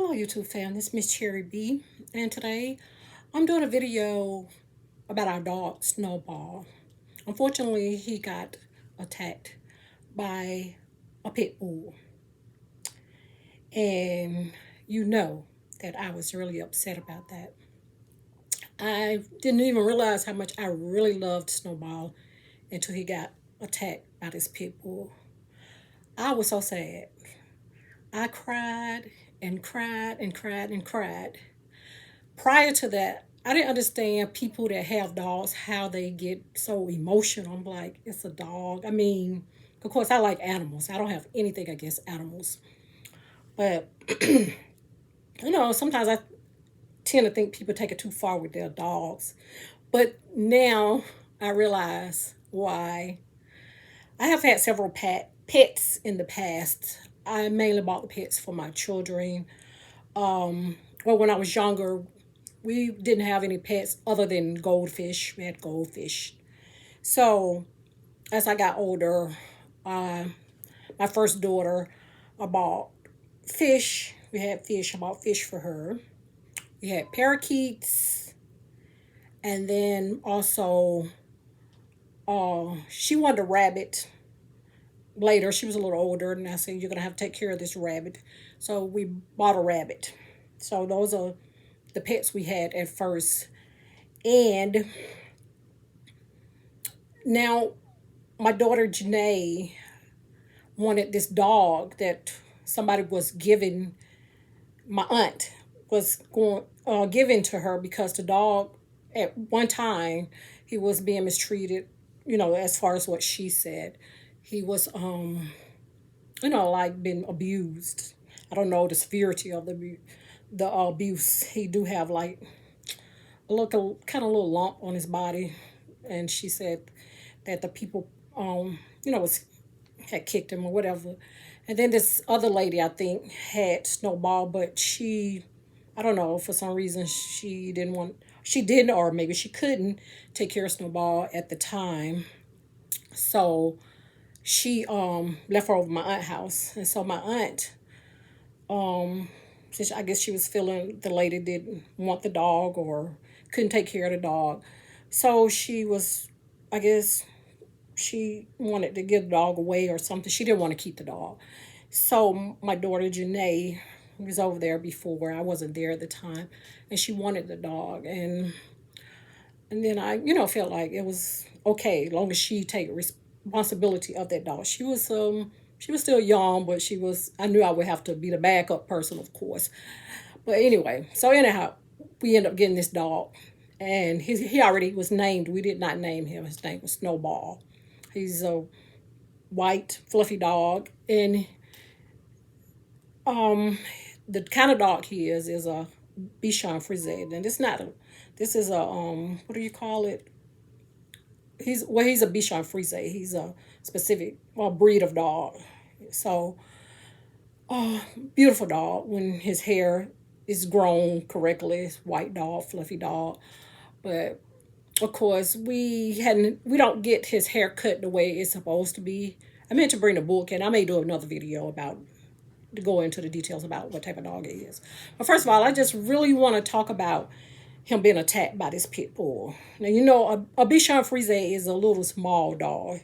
Hello YouTube fam, this is Miss Cherry B, and today I'm doing a video about our dog Snowball. Unfortunately, he got attacked by a pit bull, and you know that I was really upset about that. I didn't even realize how much I really loved Snowball until he got attacked by this pit bull. I was so sad. I cried and cried and cried and cried. Prior to that, I didn't understand people that have dogs, how they get so emotional. I'm like, it's a dog. I mean, of course, I like animals. I don't have anything against animals. But, sometimes I tend to think people take it too far with their dogs. But now I realize why. I have had several pets in the past. I mainly bought the pets for my children. Well, when I was younger, we didn't have any pets other than goldfish. We had goldfish. So as I got older, uh, my first daughter, I bought fish. We had fish. I bought fish for her. We had parakeets, and then also she wanted a rabbit. Later, she was a little older, and I said, "You're gonna have to take care of this rabbit." So we bought a rabbit. So those are the pets we had at first. And now my daughter Janae wanted this dog that somebody was giving, my aunt was going giving to her, because the dog at one time he was being mistreated, as far as what she said. He was like been abused. I don't know the severity of the abuse. He do have like a kind of little lump on his body, and she said that the people was had kicked him or whatever. And then this other lady, I think, had Snowball, but I don't know, for some reason she didn't, or maybe she couldn't take care of Snowball at the time. So she left her over my aunt's house. And so my aunt, since I guess she was feeling the lady didn't want the dog or couldn't take care of the dog. So I guess, she wanted to give the dog away or something. She didn't want to keep the dog. So my daughter Janae was over there before. I wasn't there at the time, and she wanted the dog. And then I, felt like it was okay as long as she take responsibility of that dog. She was still young, but I knew I would have to be the backup person, of course. But anyway, so anyhow, we ended up getting this dog, and he already was named. We did not name him. His name was Snowball. He's a white, fluffy dog, and the kind of dog he is a Bichon Frise. And this is a what do you call it? He's a Bichon Frise. He's a specific breed of dog. So, beautiful dog when his hair is grown correctly. It's white dog, fluffy dog. But of course, we don't get his hair cut the way it's supposed to be. I meant to bring a book, and I may do another video about to go into the details about what type of dog it is. But first of all, I just really want to talk about him being attacked by this pit bull. Now, a Bichon Frise is a little small dog.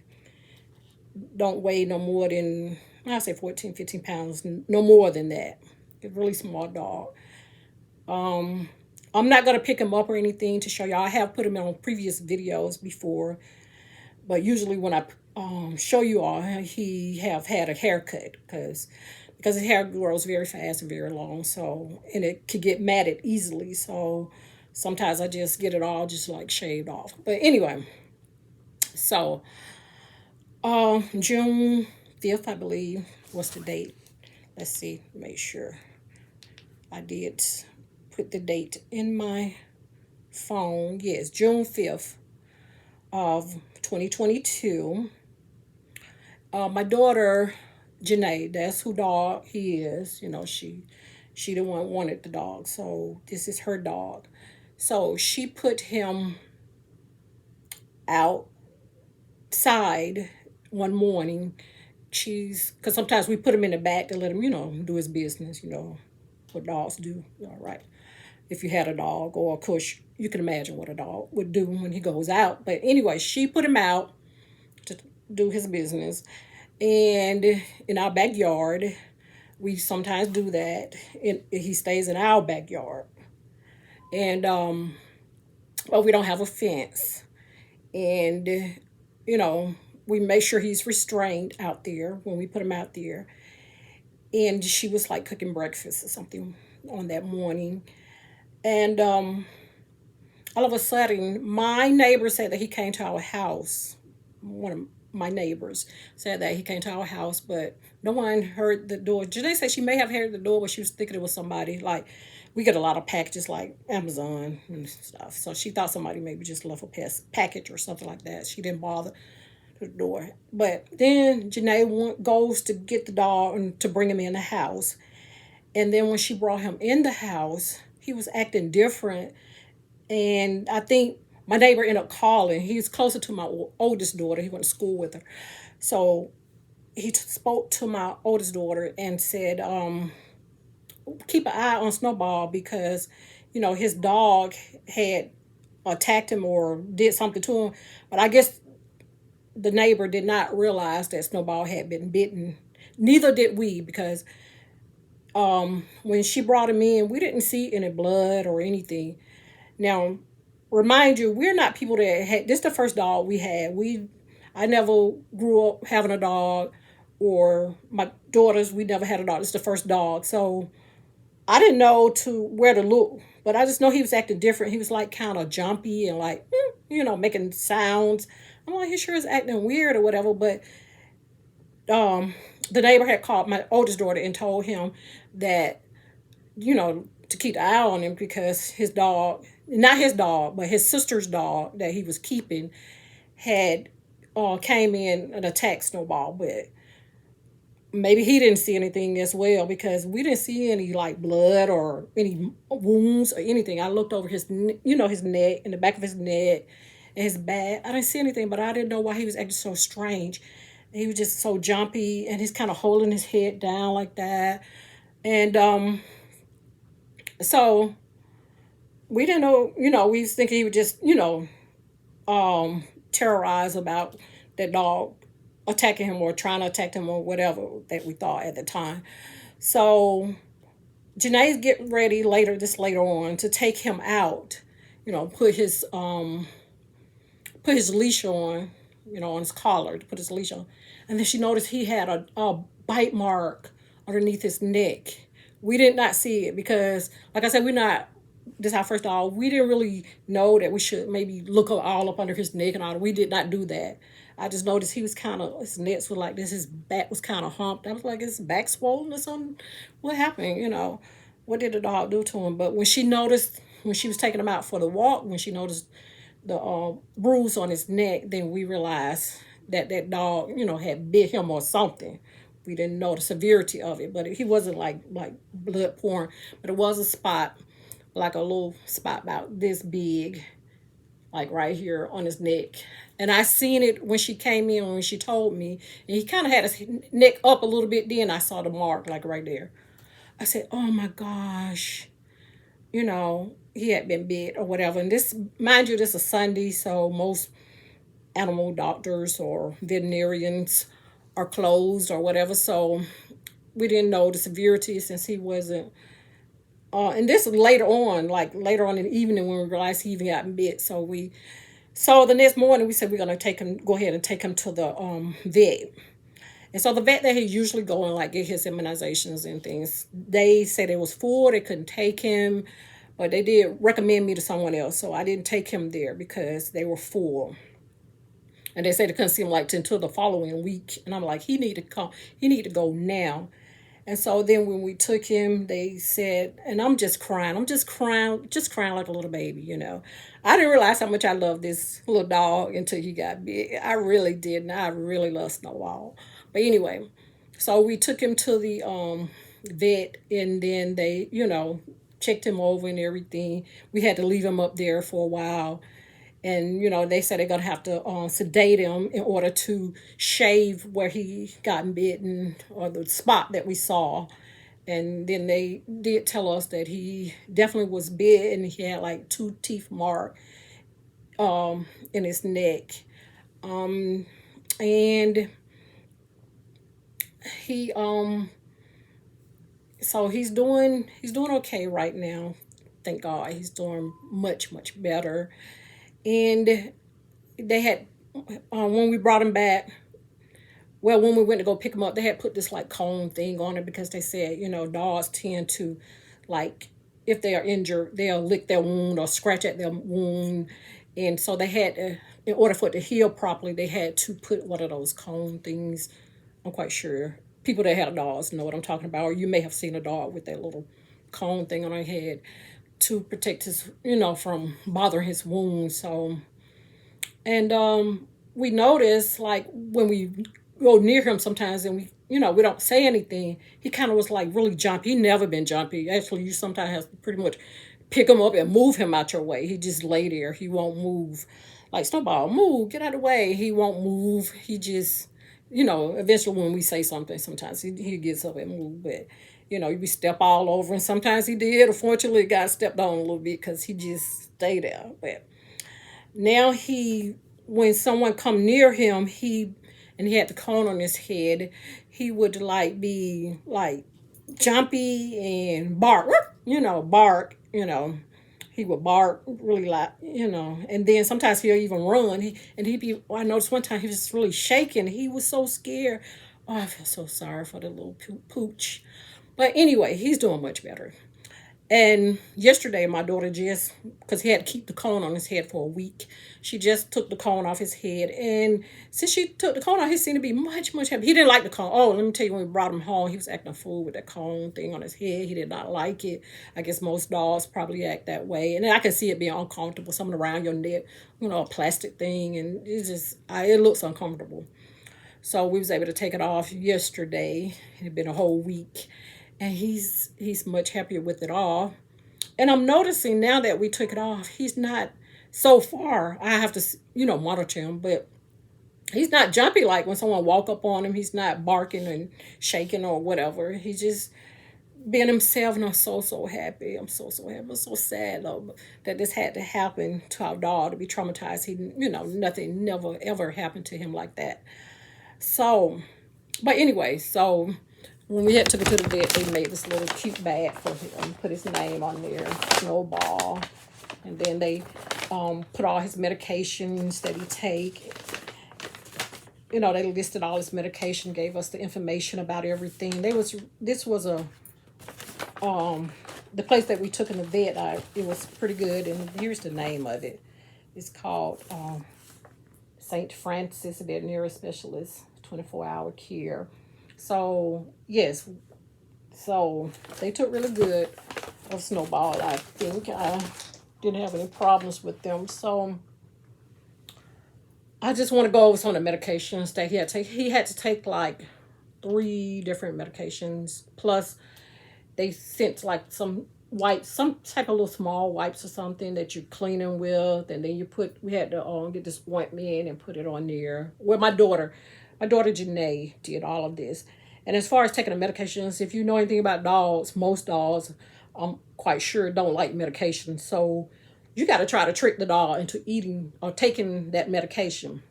Don't weigh no more than, I say 14, 15 pounds, no more than that. A really small dog. I'm not going to pick him up or anything to show y'all. I have put him on previous videos before, but usually when I show you all, he have had a haircut because his hair grows very fast and very long, so, and it could get matted easily. So sometimes I just get it all just like shaved off. But anyway, so June 5th, I believe, was the date. Let's see, make sure I did put the date in my phone. Yes, June 5th of 2022. My daughter Janae, that's who dog he is. She the one wanted the dog, so this is her dog. So she put him outside one morning. Because sometimes we put him in the back to let him, do his business, what dogs do. All right. If you had a dog, or of course, you can imagine what a dog would do when he goes out. But anyway, she put him out to do his business. And in our backyard, we sometimes do that. And he stays in our backyard. And, well, we don't have a fence. And, you know, we make sure he's restrained out there when we put him out there. And she was like cooking breakfast or something on that morning. And all of a sudden, my neighbor said that he came to our house. One of my neighbors said that he came to our house, but no one heard the door. Janae said she may have heard the door, but she was thinking it was somebody. Like, we get a lot of packages like Amazon and stuff. So she thought somebody maybe just left a package or something like that. She didn't bother the door. But then Janae goes to get the dog and to bring him in the house. And then when she brought him in the house, he was acting different. And I think my neighbor ended up calling. He was closer to my oldest daughter. He went to school with her. So he spoke to my oldest daughter and said, keep an eye on Snowball because, his dog had attacked him or did something to him. But I guess the neighbor did not realize that Snowball had been bitten. Neither did we because when she brought him in, we didn't see any blood or anything. Now, remind you, we're not people that had this is the first dog we had. I never grew up having a dog, or my daughters, we never had a dog. It's the first dog. So I didn't know where to look. But I just know he was acting different. He was like kind of jumpy and like, making sounds. I'm like, he sure is acting weird or whatever. But the neighbor had called my oldest daughter and told him that, to keep an eye on him because his dog, not his dog, but his sister's dog that he was keeping had came in and attacked Snowball. But maybe he didn't see anything as well because we didn't see any like blood or any wounds or anything. I looked over his neck and the back of his neck and his back. I didn't see anything, but I didn't know why he was acting so strange. He was just so jumpy and he's kind of holding his head down like that. And so we didn't know, we was thinking he would just, terrorize about that dog attacking him or trying to attack him or whatever that we thought at the time. So Janae's getting ready later on to take him out, put his leash on, on his collar to put his leash on. And then she noticed he had a bite mark underneath his neck. We did not see it because, like I said, this is our first dog. We didn't really know that we should maybe look all up under his neck and all. We did not do that. I just noticed he was his necks were like this. His back was kind of humped. I was like, is his back swollen or something? What happened? What did the dog do to him? But when she was taking him out for the walk, when she noticed the bruise on his neck, then we realized that dog, had bit him or something. We didn't know the severity of it, but he wasn't like blood pouring, but it was a spot, like a little spot about this big, like right here on his neck. And I seen it when she came in, when she told me, and he kind of had his neck up a little bit. Then I saw the mark like right there. I said, oh my gosh, he had been bit or whatever. And this, mind you, this is a Sunday, so most animal doctors or veterinarians are closed or whatever. So we didn't know the severity since he wasn't. And this is later on in the evening when we realized he even got bit. So the next morning we said we're gonna go ahead and take him to the vet. And so the vet that he usually go and like get his immunizations and things, they said it was full, they couldn't take him, but they did recommend me to someone else. So I didn't take him there because they were full. And they said they couldn't see him like until the following week. And I'm like, he need to go now. And so then when we took him, they said, and I'm just crying like a little baby, I didn't realize how much I loved this little dog until he got big. I really didn't. I really love Snowball. But anyway, so we took him to the vet, and then they, checked him over and everything. We had to leave him up there for a while. And, they said they're going to have to sedate him in order to shave where he got bitten or the spot that we saw. And then they did tell us that he definitely was bit, and he had like two teeth mark in his neck. Um, and he so he's doing okay right now. Thank God, he's doing much better. And they had when we brought him back, well, when we went to go pick him up, they had put this like cone thing on it because they said, dogs tend to, like, if they are injured, they'll lick their wound or scratch at their wound. And so they had to, in order for it to heal properly, they had to put one of those cone things. I'm quite sure people that have dogs know what I'm talking about, or you may have seen a dog with that little cone thing on their head to protect his, from bothering his wounds. So, and we noticed, like, when we go near him sometimes and we don't say anything, he kind of was like really jumpy. He never been jumpy. Actually, you sometimes have to pretty much pick him up and move him out your way. He just lay there. He won't move. Like, Snowball, move, get out of the way. He won't move. He just, eventually when we say something, sometimes he gets up and move. But, we step all over, and sometimes he did. Unfortunately, it got stepped on a little bit because he just stayed there. But now when someone come near him, and he had the cone on his head, he would like be like jumpy and bark, bark, he would bark really loud, and then sometimes he'll even run. He'd be. I noticed one time he was really shaking. He was so scared. Oh, I feel so sorry for the little pooch. But anyway, he's doing much better. And yesterday, my daughter just, because he had to keep the cone on his head for a week, she just took the cone off his head. And since she took the cone off, he seemed to be much happy. He didn't like the cone. Oh, let me tell you, when we brought him home, he was acting a fool with that cone thing on his head. He did not like it. I guess most dogs probably act that way. And then I can see it being uncomfortable, something around your neck, a plastic thing. And it looks uncomfortable. So we was able to take it off yesterday. It had been a whole week. And he's much happier with it all. And I'm noticing now that we took it off, he's not so far. I have to, monitor him, but he's not jumpy like when someone walk up on him. He's not barking and shaking or whatever. He's just being himself, and I'm so happy. I'm so happy. I'm so sad though that this had to happen to our dog, to be traumatized. He, nothing never ever happened to him like that. So, but anyway, so when we had took it to the vet, they made this little cute bag for him, put his name on there, Snowball. And then they put all his medications that he take. They listed all his medication, gave us the information about everything. This was the place that we took in the vet. It was pretty good, and here's the name of it. It's called St. Francis Veterinary Specialist, 24-hour care. So, yes. So, they took really good of Snowball, I think. I didn't have any problems with them. So, I just want to go over some of the medications that he had to take. He had to take like 3 different medications. Plus, they sent like some wipes, some type of little small wipes or something that you clean them with. And then we had to get this ointment and put it on there. Well, my daughter Janae did all of this. And as far as taking the medications, if you know anything about dogs, most dogs, I'm quite sure, don't like medication. So you got to try to trick the dog into eating or taking that medication,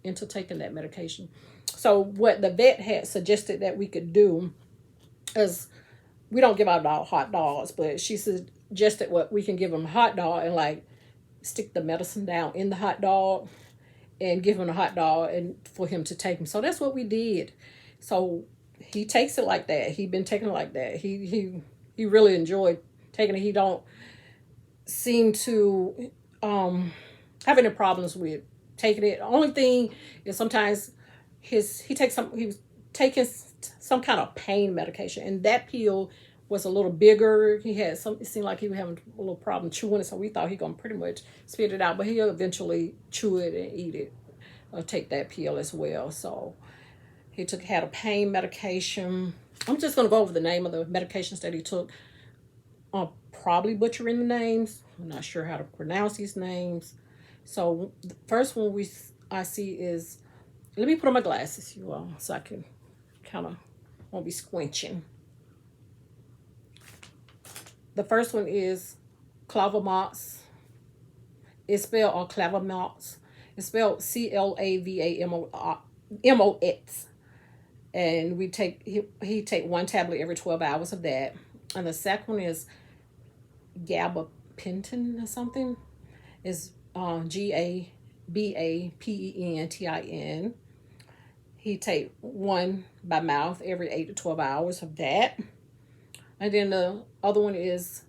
into taking that medication. So what the vet had suggested that we could do is, we don't give our dog hot dogs, but she suggested what we can give him a hot dog and like stick the medicine down in the hot dog and give him a hot dog and for him to take him. So that's what we did. So he takes it like that. He been taking it like that. He really enjoyed taking it. He don't seem to have any problems with taking it. The only thing is sometimes he was taking some kind of pain medication, and that pill was a little bigger. It seemed like he was having a little problem chewing it, so we thought he gonna pretty much spit it out, but he'll eventually chew it and eat it or take that pill as well. So he had a pain medication. I'm just gonna go over the name of the medications that he took. I'm probably butchering the names. I'm not sure how to pronounce these names. So the first one I see is, let me put on my glasses, you all, so I can kind of won't be squinching. The first one is Clavamaux. It's spelled or Clavamaux. It's spelled Clavammox. And he take one tablet every 12 hours of that. And the second one is gabapentin or something. Is Gabapentin. He take one by mouth every 8 to 12 hours of that. And then the other one is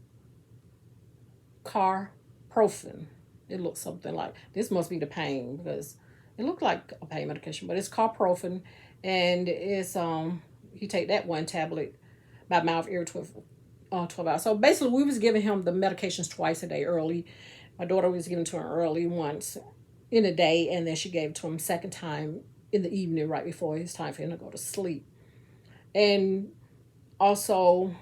carprofen. It looks something like this. Must be the pain because it looked like a pain medication, but it's carprofen, and it's he take that one tablet by mouth every 12 hours. So basically, we was giving him the medications twice a day early. My daughter was giving to him early once in the day, and then she gave it to him second time in the evening right before it's time for him to go to sleep. And also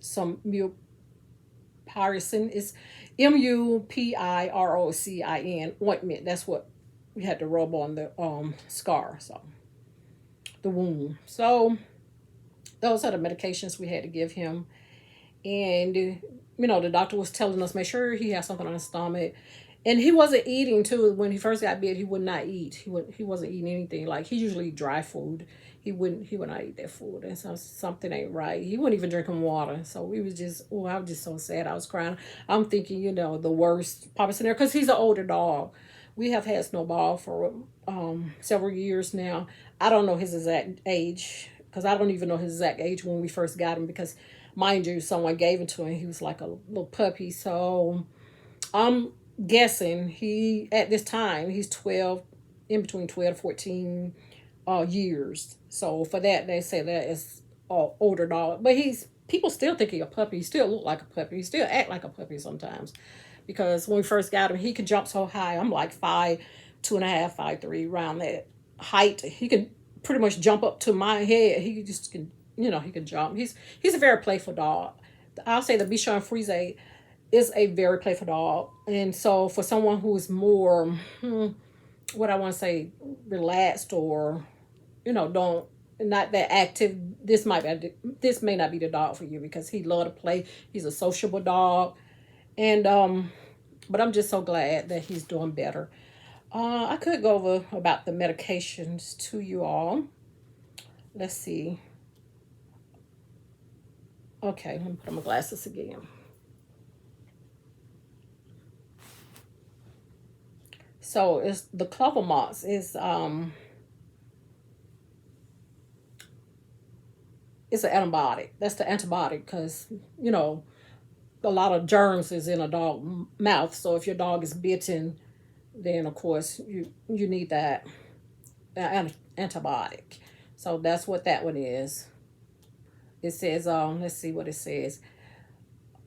some mupirocin is mupirocin ointment. That's what we had to rub on the scar, so the wound. So those are the medications we had to give him. And the doctor was telling us make sure he has something on his stomach. And he wasn't eating too. When he first got bit, he would not eat. He wasn't eating anything. Like he usually eat dry food. He would not eat that food. And so something ain't right. He wouldn't even drinking water. So we was just I was just so sad. I was crying. I'm thinking, the worst possible scenario because he's an older dog. We have had Snowball for several years now. I don't know his exact age because I don't even know his exact age when we first got him because, mind you, someone gave him to him. He was like a little puppy. So I'm guessing at this time he's 12, in between 12 to 14 years. So for that they say that is older dog, but people still think he's a puppy. He still look like a puppy. He still act like a puppy sometimes because when we first got him he could jump so high. I'm like 5'2.5", 5'3", around that height. He could pretty much jump up to my head. He just can, he can jump. He's a very playful dog. I'll say the Bichon Frise is a very playful dog. And so for someone who's more, what I want to say, relaxed or, don't not that active, this may not be the dog for you because he love to play. He's a sociable dog. And but I'm just so glad that he's doing better. I could go over about the medications to you all. Let's see. Okay, let me put on my glasses again. So it's the Clavamaux it's an antibiotic. That's the antibiotic because a lot of germs is in a dog mouth. So if your dog is bitten, then of course you need that antibiotic. So that's what that one is. It says let's see what it says.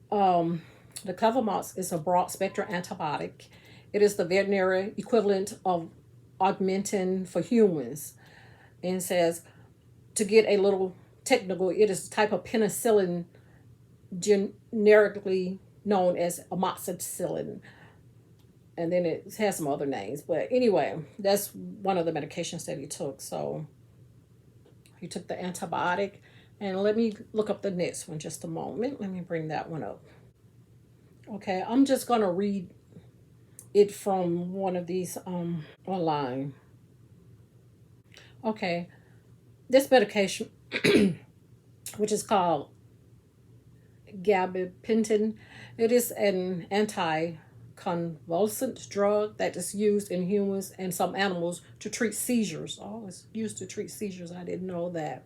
The Clavamaux is a broad spectrum antibiotic. It is the veterinary equivalent of augmentin for humans. And it says, to get a little technical, it is a type of penicillin generically known as amoxicillin. And then it has some other names. But anyway, that's one of the medications that he took. So he took the antibiotic. And let me look up the next one just a moment. Let me bring that one up. Okay, I'm just going to read it from one of these online. Okay, this medication, which is called gabapentin, it is an anticonvulsant drug that is used in humans and some animals to treat seizures. Oh, it's used to treat seizures. I didn't know that.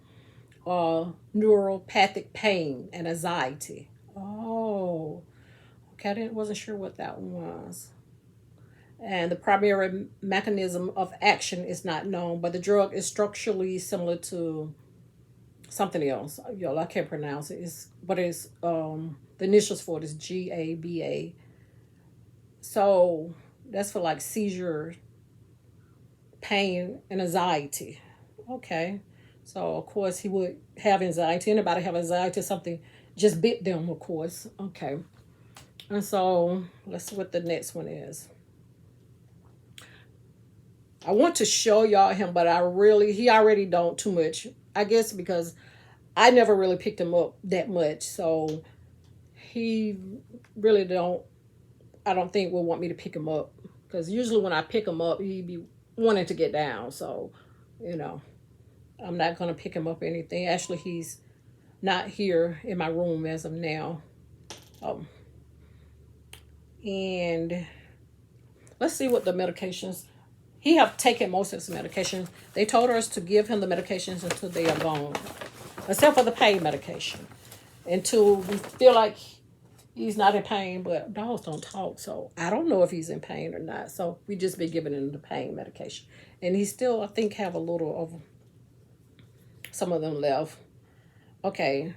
Neuropathic pain and anxiety. Oh, okay. I wasn't sure what that one was. And the primary mechanism of action is not known, but the drug is structurally similar to something else. I can't pronounce it. It's the initials for it is GABA. So that's for like seizure, pain, and anxiety. Okay. So of course he would have anxiety. Anybody have anxiety? Something just bit them, of course. Okay. And so let's see what the next one is. I want to show y'all him, but he already don't too much. I guess because I never really picked him up that much. So he really don't, I don't think will want me to pick him up. Because usually when I pick him up, he be wanting to get down. So, you know, I'm not going to pick him up or anything. Actually, he's not here in my room as of now. Um, and let's see what the medications. He have taken most of his medication. They told us to give him the medications until they are gone, except for the pain medication, until we feel like he's not in pain. But dogs don't talk, so I don't know if he's in pain or not. So we just been giving him the pain medication, and he still, I think, have a little of some of them left. Okay,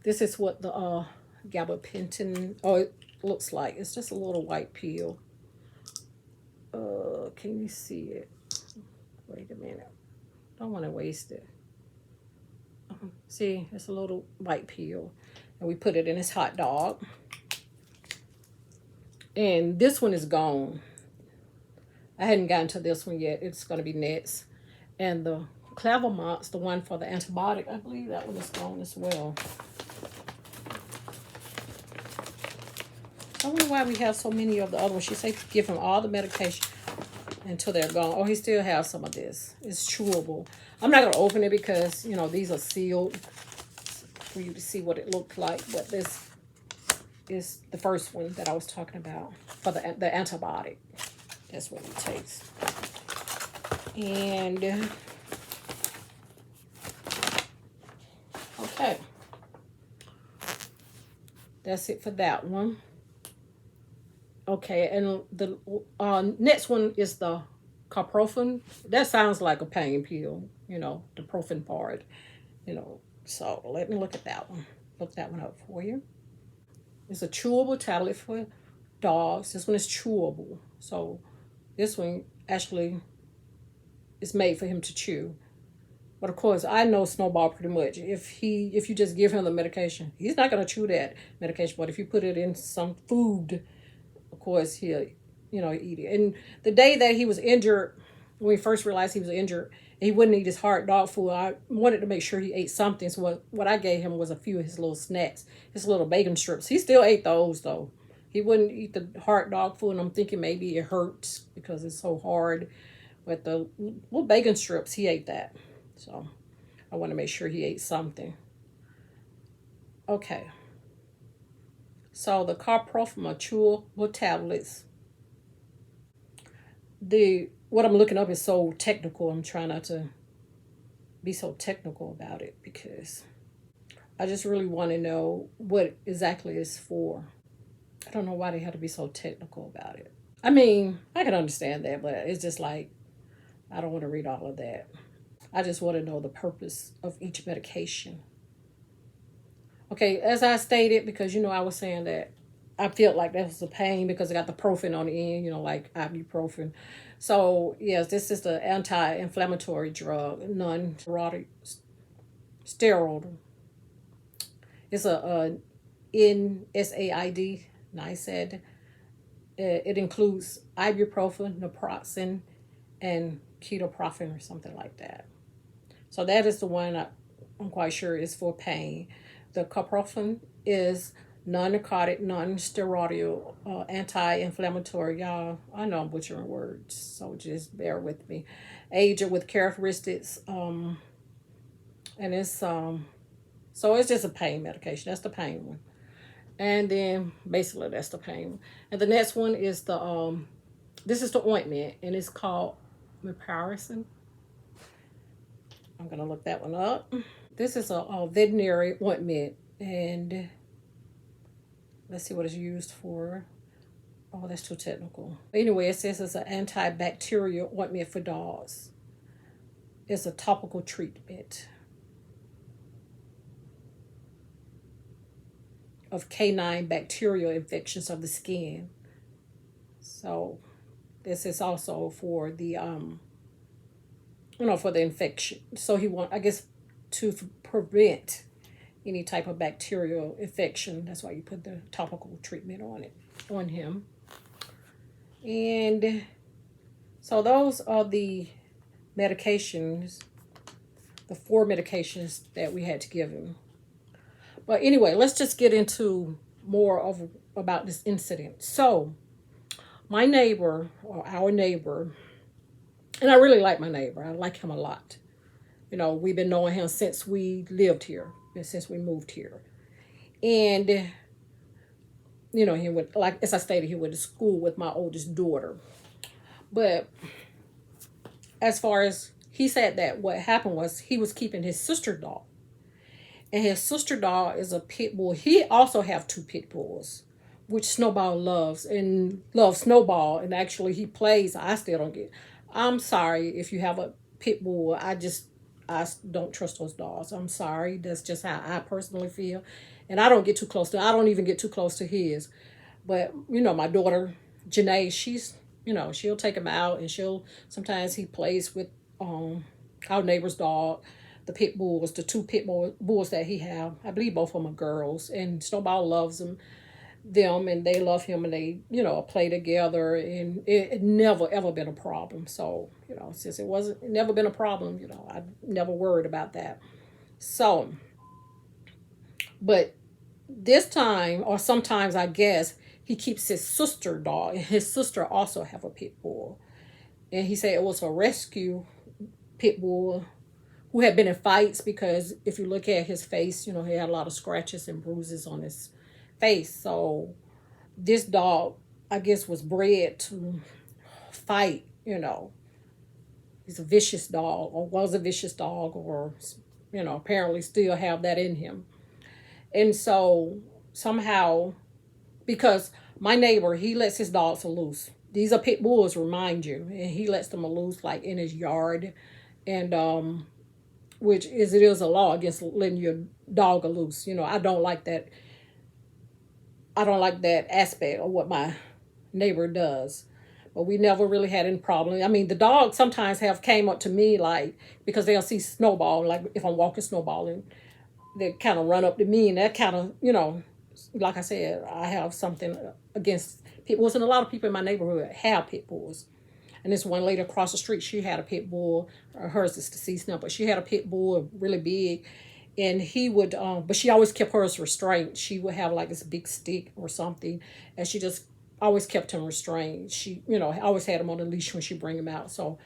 this is what the gabapentin. Oh, it looks like it's just a little white pill. Can you see it? Wait a minute. Don't want to waste it. See, it's a little white pill. And we put it in his hot dog. And this one is gone. I hadn't gotten to this one yet. It's going to be next. And the Clavamont's the one for the antibiotic. I believe that one is gone as well. I wonder why we have so many of the other ones. She said give him all the medication until they're gone. Oh, he still has some of this. It's chewable. I'm not going to open it because, you know, these are sealed for you to see what it looked like. But this is the first one that I was talking about for the antibiotic. That's what it takes. And, okay. That's it for that one. Okay, and the next one is the carprofen. That sounds like a pain pill, you know, the profen part, you know. So let me look at that one. Look that one up for you. It's a chewable tablet for dogs. This one is chewable. So this one actually is made for him to chew. But of course, I know Snowball pretty much. If you just give him the medication, he's not gonna chew that medication. But if you put it in some food, of course he'll, you know, eat it. And the day that he was injured, when we first realized he was injured, he wouldn't eat his hard dog food. I wanted to make sure he ate something. So what I gave him was a few of his little snacks, his little bacon strips. He still ate those though. He wouldn't eat the hard dog food, and I'm thinking maybe it hurts because it's so hard. But the little bacon strips, he ate that. So I want to make sure he ate something. Okay. So the carprofen chewable tablets. What I'm looking up is so technical. I'm trying not to be so technical about it because I just really want to know what exactly it's for. I don't know why they have to be so technical about it. I mean, I can understand that, but it's just like, I don't want to read all of that. I just want to know the purpose of each medication. Okay, as I stated, because, you know, I was saying that I felt like that was a pain because I got the profen on the end, you know, like ibuprofen. So, yes, this is the anti-inflammatory drug, non-steroidal. It's a NSAID, NICEAD. It includes ibuprofen, naproxen, and ketoprofen or something like that. So that is the one I'm quite sure is for pain. The carprofen is non-narcotic, non-steroidal, anti-inflammatory. Y'all, I know I'm butchering words, so just bear with me. Agent with characteristics, and it's so it's just a pain medication. That's the pain one, and then basically that's the pain one. And the next one is the this is the ointment, and it's called Mepiricin. I'm gonna look that one up. This is a veterinary ointment, and let's see what it's used for. Oh, that's too technical. Anyway, it says it's an antibacterial ointment for dogs. It's a topical treatment of canine bacterial infections of the skin. So this is also for the for the infection. So he want, I guess, to prevent any type of bacterial infection. That's why you put the topical treatment on him. And so those are the medications, the 4 medications that we had to give him. But anyway, let's just get into more of about this incident. So my neighbor, or our neighbor, and I really like my neighbor. I like him a lot. You know, we've been knowing him since we lived here, and since we moved here. And he went, like as I stated, he went to school with my oldest daughter. But as far as he said, that what happened was he was keeping his sister dog, and his sister dog is a pit bull. He also have two pit bulls, which Snowball loves and loves Snowball. And actually, he plays. I still don't get. I'm sorry if you have a pit bull. I don't trust those dogs. I'm sorry. That's just how I personally feel, and I don't get too close to. I don't even get too close to his. But my daughter Janae, she'll take him out, and she'll sometimes he plays with our neighbor's dog, the pit bulls, the two bulls that he have. I believe both of them are girls, and Snowball loves them, and they love him, and they play together, and it never ever been a problem. So since it never been a problem, I never worried about that. So, but this time, or sometimes I guess, he keeps his sister dog, and his sister also have a pit bull, and he said it was a rescue pit bull who had been in fights, because if you look at his face, he had a lot of scratches and bruises on his face. So this dog, I guess, was bred to fight. He's a vicious dog, or was a vicious dog, or apparently still have that in him. And so somehow, because my neighbor, he lets his dogs loose. These are pit bulls, remind you, and he lets them loose like in his yard, and which is, it is a law against letting your dog loose. I don't like that. I don't like that aspect of what my neighbor does. But we never really had any problem. I mean, the dogs sometimes have came up to me, like, because they'll see Snowball, like if I'm walking Snowball, and they kind of run up to me, and that kind of, like I said, I have something against pit bulls, and a lot of people in my neighborhood have pit bulls. And this one lady across the street, she had a pit bull. Hers is deceased now, but she had a pit bull, really big. And he would, but she always kept hers restrained. She would have like this big stick or something, and she just always kept him restrained. She, always had him on a leash when she bring him out. So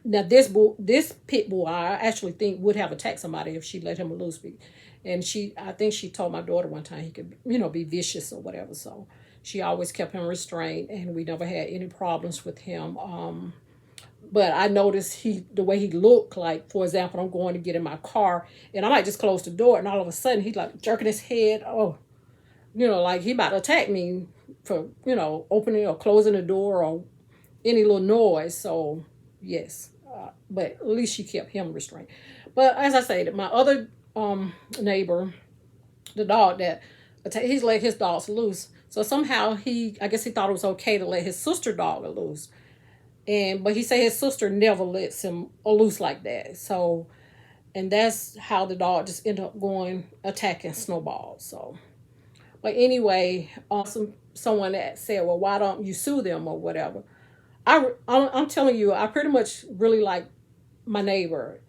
now this pit bull, I actually think would have attacked somebody if she let him loose. And I think she told my daughter one time he could, be vicious or whatever. So she always kept him restrained, and we never had any problems with him. But I noticed the way he looked, like, for example, I'm going to get in my car, and I might just close the door, and all of a sudden he's like jerking his head. Oh, like he about to attack me for, opening or closing the door or any little noise. So yes, but at least she kept him restrained. But as I said, my other neighbor, the dog that he's let his dogs loose. So somehow I guess he thought it was okay to let his sister dog loose. But he said his sister never lets him loose like that. So, and that's how the dog just ended up attacking Snowball. So, but anyway, someone that said, well, why don't you sue them or whatever? I'm telling you, I pretty much really like my neighbor,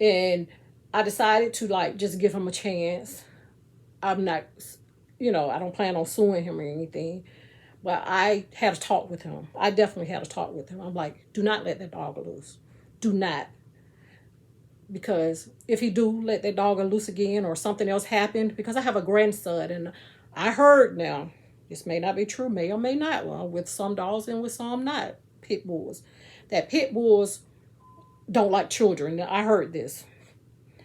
and I decided to like just give him a chance. I'm not, I don't plan on suing him or anything. But I had a talk with him. I definitely had a talk with him. I'm like, do not let that dog loose. Do not. Because if he do let that dog loose again, or something else happened, because I have a grandson, and I heard now, this may not be true, may or may not, well, with some dogs and with some not, pit bulls, that pit bulls don't like children. I heard this.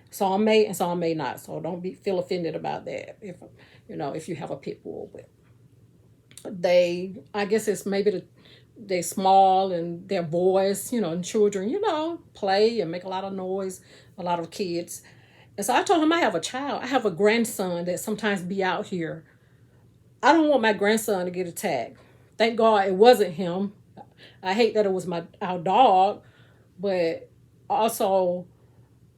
Some may and some may not. So don't feel offended about that if you have a pit bull. But I guess it's maybe they're small, and their voice, and children, play and make a lot of noise, a lot of kids. And so I told him I have a grandson that sometimes be out here. I don't want my grandson to get attacked. Thank God it wasn't him. I hate that it was our dog, but also,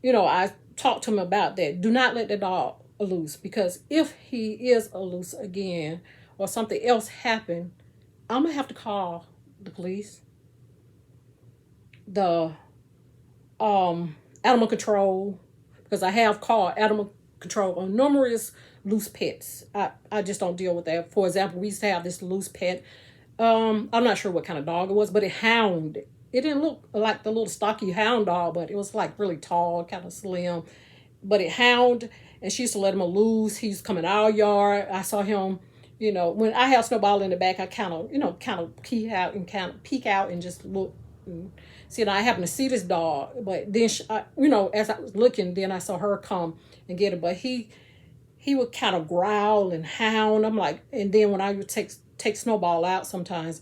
I talked to him about that. Do not let the dog loose, because if he is loose again, or something else happen, I'm gonna have to call the police, the animal control, because I have called animal control on numerous loose pets. I just don't deal with that. For example, we used to have this loose pet. I'm not sure what kind of dog it was, but it hound. It didn't look like the little stocky hound dog, but it was like really tall, kind of slim. But it hound, and she used to let him loose. He used to come in our yard. I saw him, when I have Snowball in the back, I kind of peek out and just look. And see, and I happened to see this dog, but then as I was looking, then I saw her come and get it. But he would kind of growl and hound. I'm like, and then when I would take Snowball out, sometimes,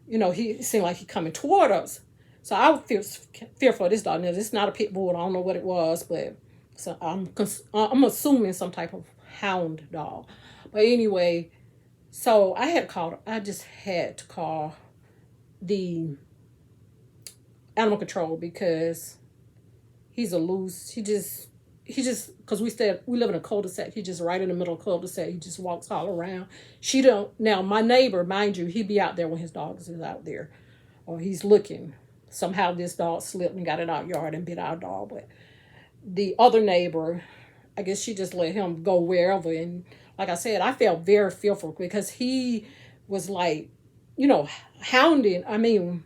he seemed like he coming toward us. So I would feel fearful of this dog. Now, this is not a pit bull. I don't know what it was, but so I'm assuming some type of hound dog. But anyway, so I just had to call the animal control because he's a loose. He just because we live in a cul-de-sac. He just right in the middle of the cul-de-sac. He just walks all around. She don't now. My neighbor, mind you, he'd be out there when his dogs is out there, or he's looking. Somehow this dog slipped and got in our yard and bit our dog. But the other neighbor, I guess she just let him go wherever. And like I said, I felt very fearful because he was like, hounding. I mean,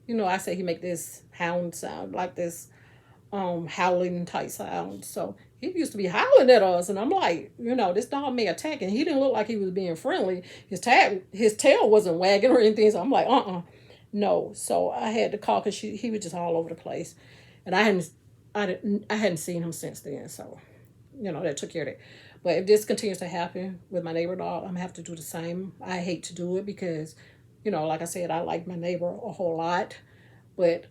I say he make this hound sound like this howling type sound. So he used to be howling at us, and I'm like, this dog may attack, and he didn't look like he was being friendly. His tail wasn't wagging or anything. So I'm like, no. So I had to call because he was just all over the place, and I hadn't seen him since then. So that took care of it. But if this continues to happen with my neighbor dog, I'm gonna have to do the same. I hate to do it because, like I said, I like my neighbor a whole lot, but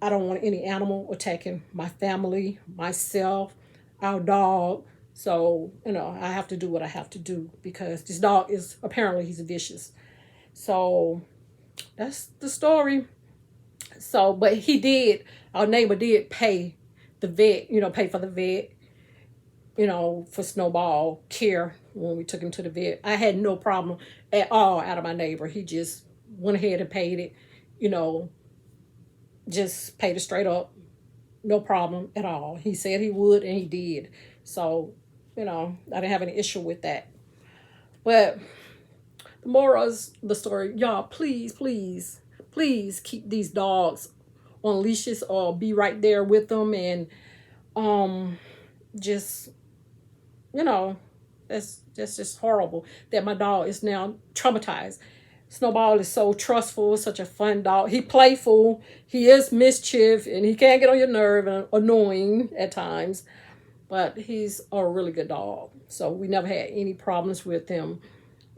I don't want any animal attacking my family, myself, our dog. So, I have to do what I have to do because this dog he's vicious. So that's the story. So, but our neighbor did pay the vet, pay for the vet, for Snowball care when we took him to the vet. I had no problem at all out of my neighbor. He just went ahead and paid it, just paid it straight up. No problem at all. He said he would and he did. So, I didn't have any issue with that. But the moral of the story, y'all, please, please, please keep these dogs on leashes or be right there with them and just that's just horrible that my dog is now traumatized. Snowball is so trustful, such a fun dog. He playful, he is mischief, and he can get on your nerve and annoying at times. But he's a really good dog. So we never had any problems with him,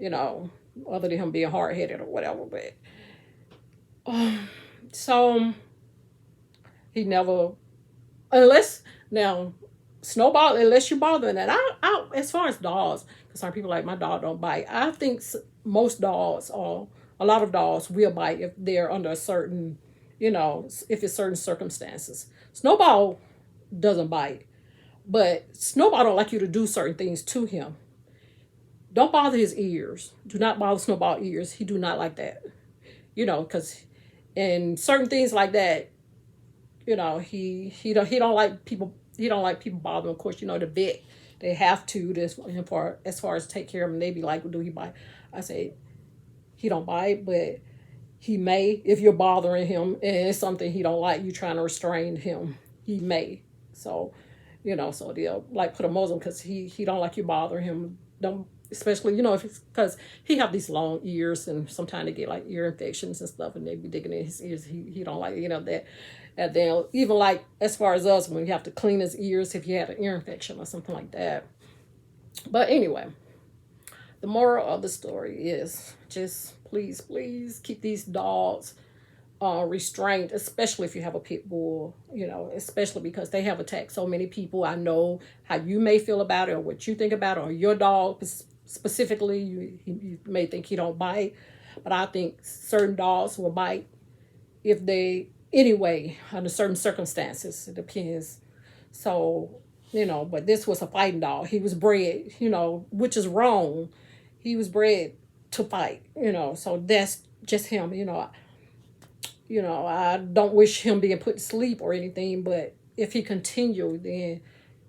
other than him being hard-headed or whatever. But so he never, unless now Snowball, unless you bother that. I as far as dogs, because some people like my dog don't bite. I think most dogs or a lot of dogs will bite if they're under a certain, if it's certain circumstances. Snowball doesn't bite, but Snowball don't like you to do certain things to him. Don't bother his ears. Do not bother Snowball ears. He do not like that. Because and certain things like that, he don't like people. He don't like people bothering. Of course, the vet, they have to this as far as take care of him. They be like, well, do he bite? I say he don't bite, but he may if you're bothering him and it's something he don't like. You trying to restrain him. He may. So, so they'll like put a muzzle because he don't like you bothering him. Don't especially if it's because he have these long ears and sometimes they get like ear infections and stuff and they be digging in his ears. He don't like that. And then even like as far as us, when you have to clean his ears if he had an ear infection or something like that. But anyway, the moral of the story is just please, please keep these dogs restrained, especially if you have a pit bull, especially because they have attacked so many people. I know how you may feel about it or what you think about it, or your dog specifically. You may think he don't bite, but I think certain dogs will bite if they anyway, under certain circumstances. It depends. So, but this was a fighting dog. He was bred, which is wrong. He was bred to fight, so that's just him, I don't wish him being put to sleep or anything, but if he continued, then,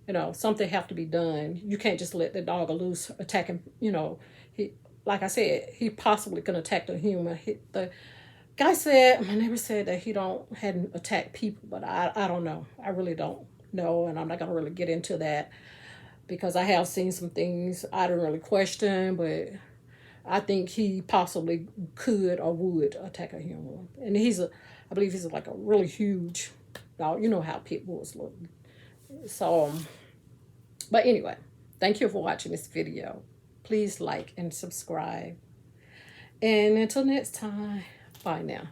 You know, something have to be done. You can't just let the dog loose attacking, you know. He, like I said, he possibly can attack the human. The guy said, my neighbor said that he don't hadn't attacked people, but I don't know. I really don't know, and I'm not gonna really get into that because I have seen some things I don't really question, but I think he possibly could or would attack a human. And I believe he's like a really huge dog. You know how pit bulls look. So, but anyway, thank you for watching this video. Please like and subscribe. And until next time, bye now.